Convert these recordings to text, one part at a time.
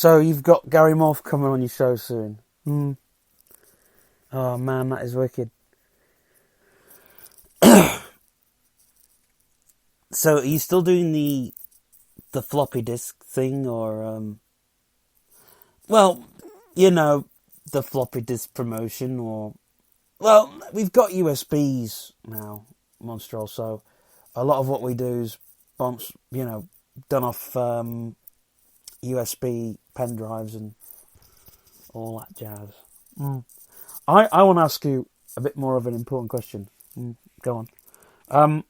So you've got Gary Morph coming on your show soon. Oh man, that is wicked. So are you still doing the floppy disk thing, or well, you know, the floppy disk promotion, or well, we've got USBs now, Monstrel. So a lot of what we do is, done off USB pen drives and all that jazz. I want to ask you a bit more of an important question. Go on.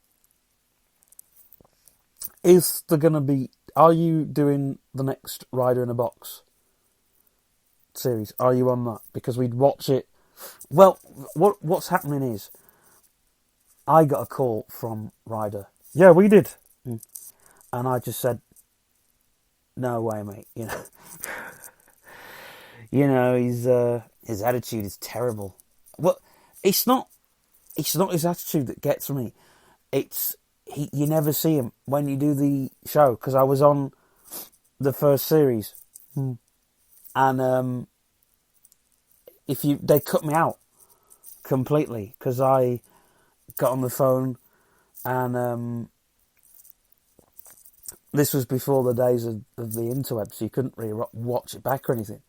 Is there going to be... Are you doing the next Rider in a Box series? Are you on that? Because we'd watch it... Well, what's happening is... I got a call from Rider. Yeah, we did. And I just said, no way, mate. You know, his attitude is terrible. Well, it's not his attitude that gets me. It's... You never see him when you do the show, because I was on the first series, and they cut me out completely because I got on the phone, and this was before the days of the interweb, so you couldn't really watch it back or anything.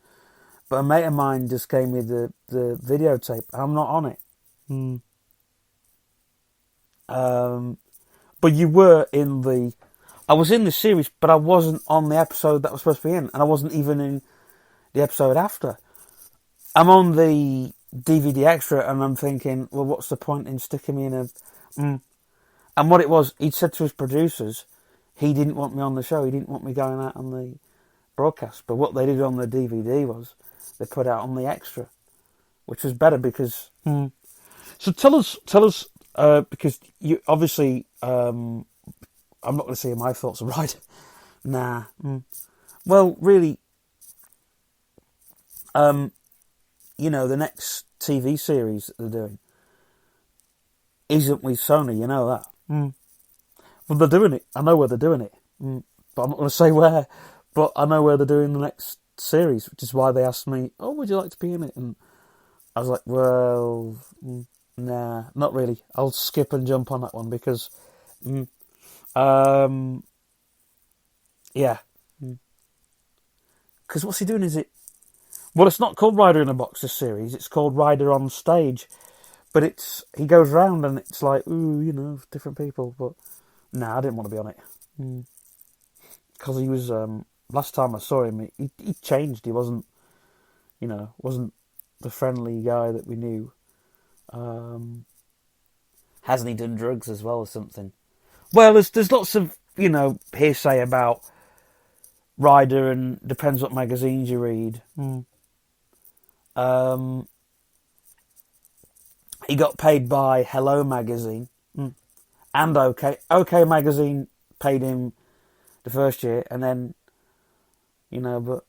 But a mate of mine just gave me the videotape. I'm not on it. But you were in the... I was in the series, but I wasn't on the episode that I was supposed to be in. And I wasn't even in the episode after. I'm on the DVD extra, and I'm thinking, well, what's the point in sticking me in a... And what it was, he'd said to his producers, he didn't want me on the show. He didn't want me going out on the broadcast. But what they did on the DVD was they put out on the extra, which was better because... So tell us, because you obviously, I'm not going to say my thoughts are right. Nah. Well, really, the next TV series that they're doing isn't with Sony, you know that. Well, they're doing it. I know where they're doing it. But I'm not going to say where. But I know where they're doing the next series, which is why they asked me, oh, would you like to be in it? And I was like, well... Nah, not really. I'll skip and jump on that one because, yeah. Because what's he doing? Is it? Well, it's not called Rider in a Box, this series. It's called Rider on Stage. But he goes round and it's like, ooh, different people. But, nah, I didn't want to be on it. Because he was, last time I saw him, he changed. He wasn't, wasn't the friendly guy that we knew. Hasn't he done drugs as well or something? Well, there's lots of, hearsay about Ryder, and depends what magazines you read. He got paid by Hello magazine and OK magazine paid him the first year, and then but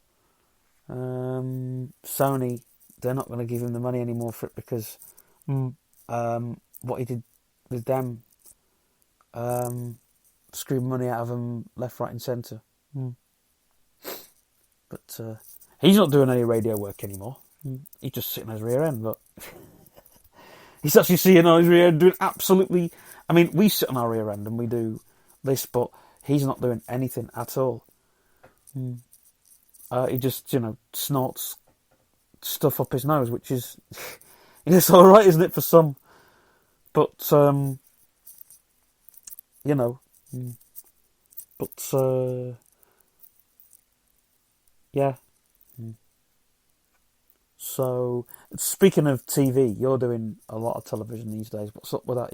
Sony, they're not going to give him the money anymore for it because what he did with them screwed money out of him left, right and centre. But he's not doing any radio work anymore. He's just sitting on his rear end, but he's actually sitting on his rear end doing absolutely... I mean, we sit on our rear end and we do this, but he's not doing anything at all. He just, snorts stuff up his nose, which is... it's alright, isn't it, for some? But, yeah. So, speaking of TV, you're doing a lot of television these days. What's up with that,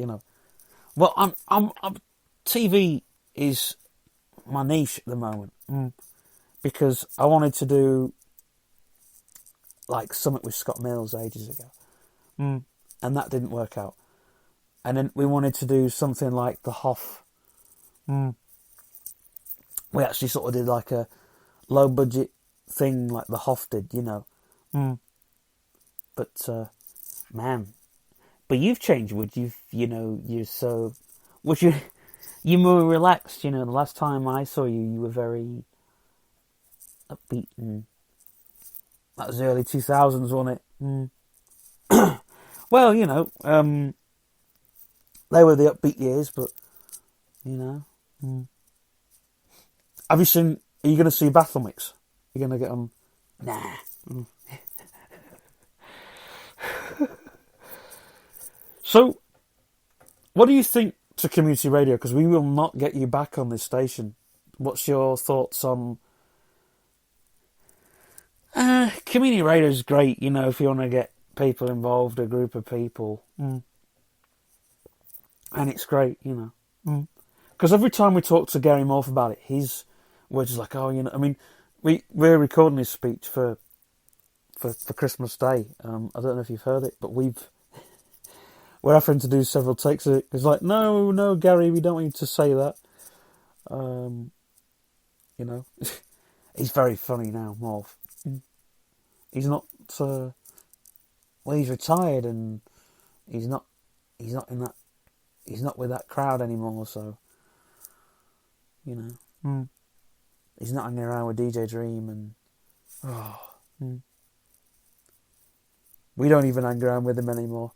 Well, I'm TV is my niche at the moment. Because I wanted to do, like, something with Scott Mills ages ago. And that didn't work out. And then we wanted to do something like The Hoff. We actually sort of did like a low budget thing like The Hoff did, But, man. But you've changed, Wood. You're so... You're more relaxed, The last time I saw you, you were very upbeat and That was the early 2000s, wasn't it? Well, you know, they were the upbeat years, but, you know. Have you seen... Are you going to see Battle Mix? You're going to get on... Nah. So, what do you think to community radio? Because we will not get you back on this station. What's your thoughts on... community radio is great, you know, if you want to get people involved, a group of people. And it's great, you know. Because every time we talk to Gary Morph about it, his words is like, oh, you know... I mean, we're recording his speech for Christmas Day. I don't know if you've heard it, but we're offering to do several takes of it. It's like, no, Gary, we don't want you to say that. You know, he's very funny now, Morph. He's not. Well, he's retired and he's not in that. He's not with that crowd anymore. So, you know, he's not hanging around with DJ Dream and. We don't even hang around with him anymore.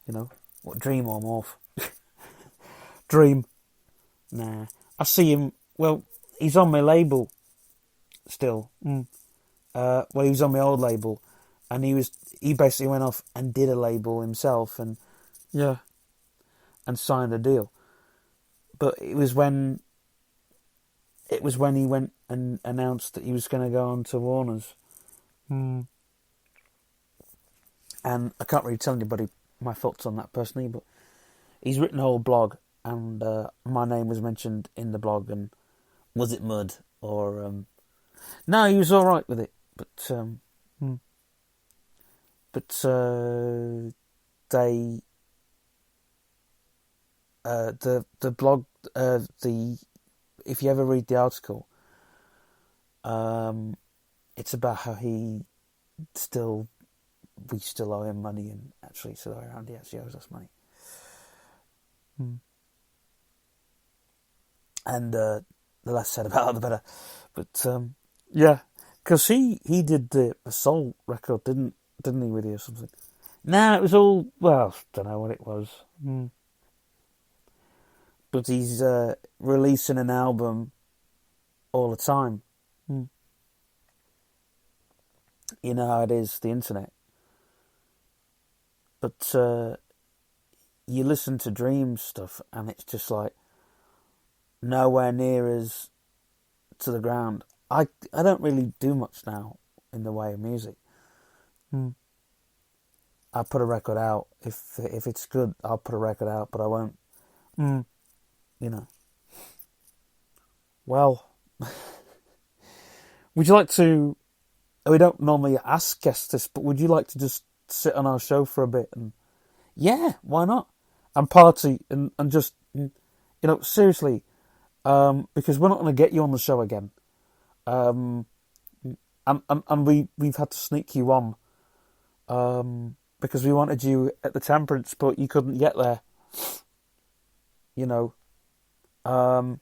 You know, what, Dream or Morph? Dream. Nah. I see him, well, he's on my label still. Well, he was on my old label, and he basically went off and did a label himself, and signed a deal. But it was when he went and announced that he was going to go on to Warner's. And I can't really tell anybody my thoughts on that personally, but he's written a whole blog, and my name was mentioned in the blog, and was it mud or no, he was all right with it, but they the blog, if you ever read the article, it's about how we still owe him money, and actually still owe around, he actually owes us money. And the less said about it, the better. But yeah, because he did the soul record, didn't he, with you or something? Nah, it was all, well, don't know what it was. But he's releasing an album all the time. You know how it is, the internet. But you listen to Dream stuff, and it's just like nowhere near as to the ground. I don't really do much now in the way of music. I put a record out. If it's good, I'll put a record out, but I won't. You know. Well, would you like to... We don't normally ask guests this, but would you like to just sit on our show for a bit? And yeah, why not? And party and just, you know, seriously, because we're not going to get you on the show again. And we've had to sneak you on, because we wanted you at the Temperance, but you couldn't get there. You know, and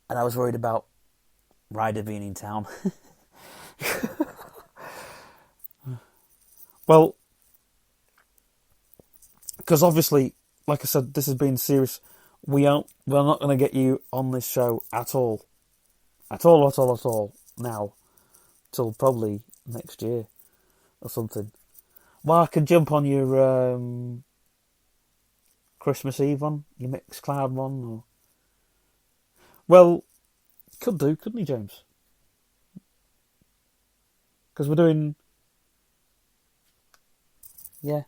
I was worried about Ryder being in town. Well, because obviously, like I said, this has been serious. We're not going to get you on this show at all now, till probably next year or something. Well, I could jump on your Christmas Eve one, your Mixcloud one, or... Well, could do, couldn't he, James? Because we're doing... Yeah.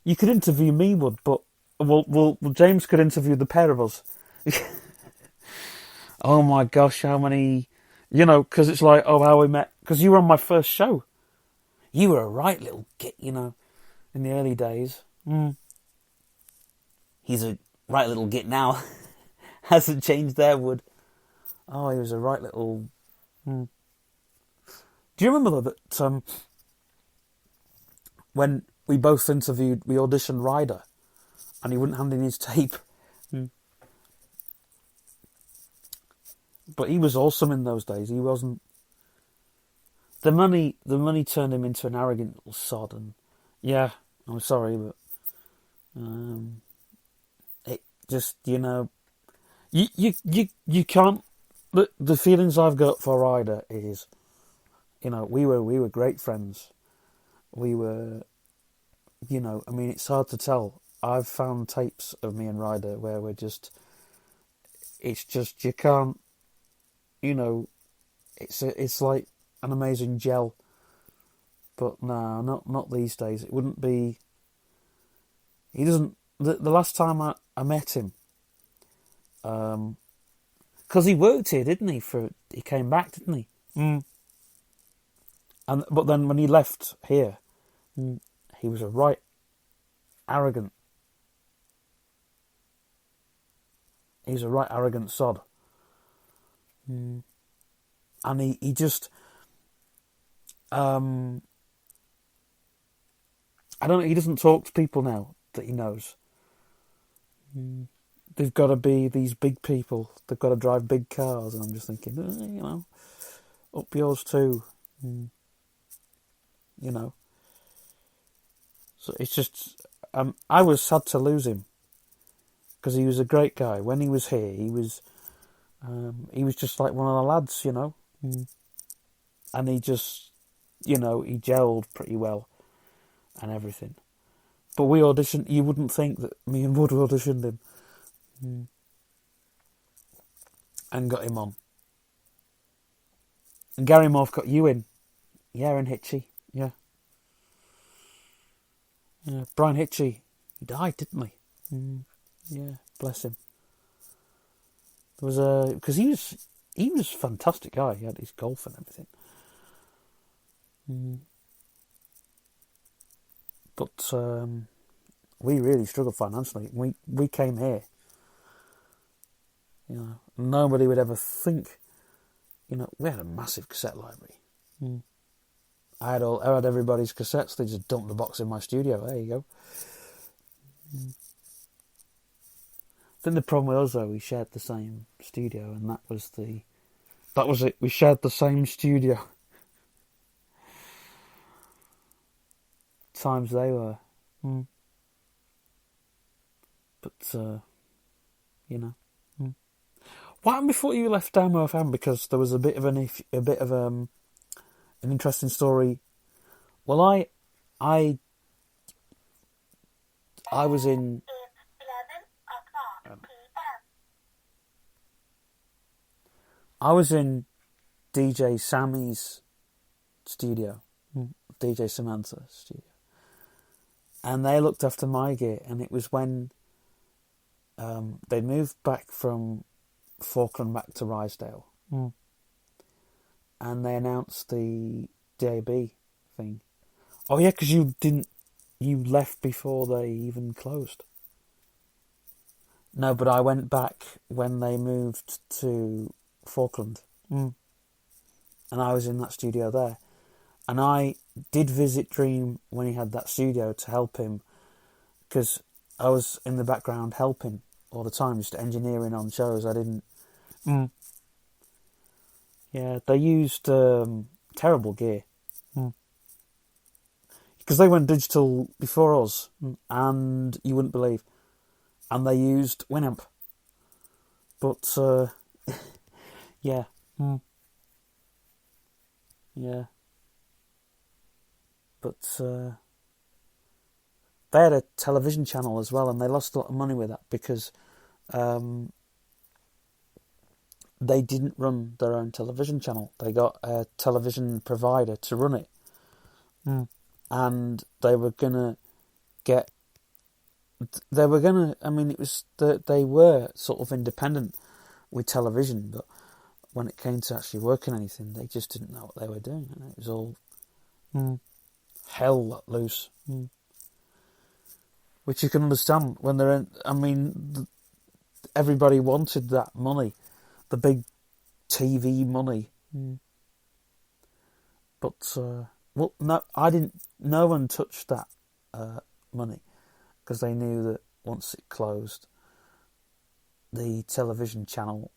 You could interview me, Wood, but... Well, James could interview the pair of us. Oh my gosh, how many... You know, because it's like, oh, how we met... Because you were on my first show. You were a right little git, you know, in the early days. He's a right little git now. Hasn't changed there, Wood. Oh, he was a right little... Do you remember, though, that when we both interviewed, we auditioned Ryder, and he wouldn't hand in his tape? But he was awesome in those days. He wasn't... the money turned him into an arrogant little sod, and yeah, I'm sorry, but it just, you can't. The feelings I've got for Ryder is, we were great friends. We were, I mean, it's hard to tell. I've found tapes of me and Ryder where it's just you can't, it's like an amazing gel. But no, not these days. It wouldn't be. He doesn't. The last time I met him, because he worked here, didn't he? He came back, didn't he? But then when he left here, he was a right arrogant. He's a right arrogant sod. And he just, I don't know. He doesn't talk to people now that he knows. They've got to be these big people. They've got to drive big cars, and I'm just thinking, up yours too. So it's just, I was sad to lose him because he was a great guy. When he was here, he was just like one of the lads, and he just, he gelled pretty well and everything. But we auditioned. You wouldn't think that me and Wood auditioned him, and got him on. And Gary Morph got you in, yeah, and Hitchy, yeah. Yeah, Brian Hitchy, he died, didn't he? Yeah, bless him. There was because he was a fantastic guy. He had his golf and everything. But we really struggled financially. We came here. Nobody would ever think. We had a massive cassette library. I had everybody's cassettes. They just dumped the box in my studio. There you go. I think the problem with us, though, we shared the same studio, and that was it. We shared the same studio. Times they were. But what happened before you left Damo FM? Because there was a bit of an interesting story. Well, I was in. I was in DJ Sammy's studio, DJ Samantha's studio, and they looked after my gear. And it was when they moved back from Falkland back to Rysdale, and they announced the DAB thing. Oh yeah, because you left before they even closed. No, but I went back when they moved to Falkland, and I was in that studio there, and I did visit Dream when he had that studio to help him, because I was in the background helping all the time, just engineering on shows. I didn't. Yeah, they used terrible gear, because they went digital before us, and you wouldn't believe, and they used Winamp, but yeah, yeah, but they had a television channel as well, and they lost a lot of money with that because they didn't run their own television channel. They got a television provider to run it, and they were gonna. I mean, it was they were sort of independent with television, but when it came to actually working anything, they just didn't know what they were doing, and it was all hell let loose. Which you can understand when they're in. I mean, everybody wanted that money, the big TV money. But well, no, I didn't. No one touched that money because they knew that once it closed, the television channel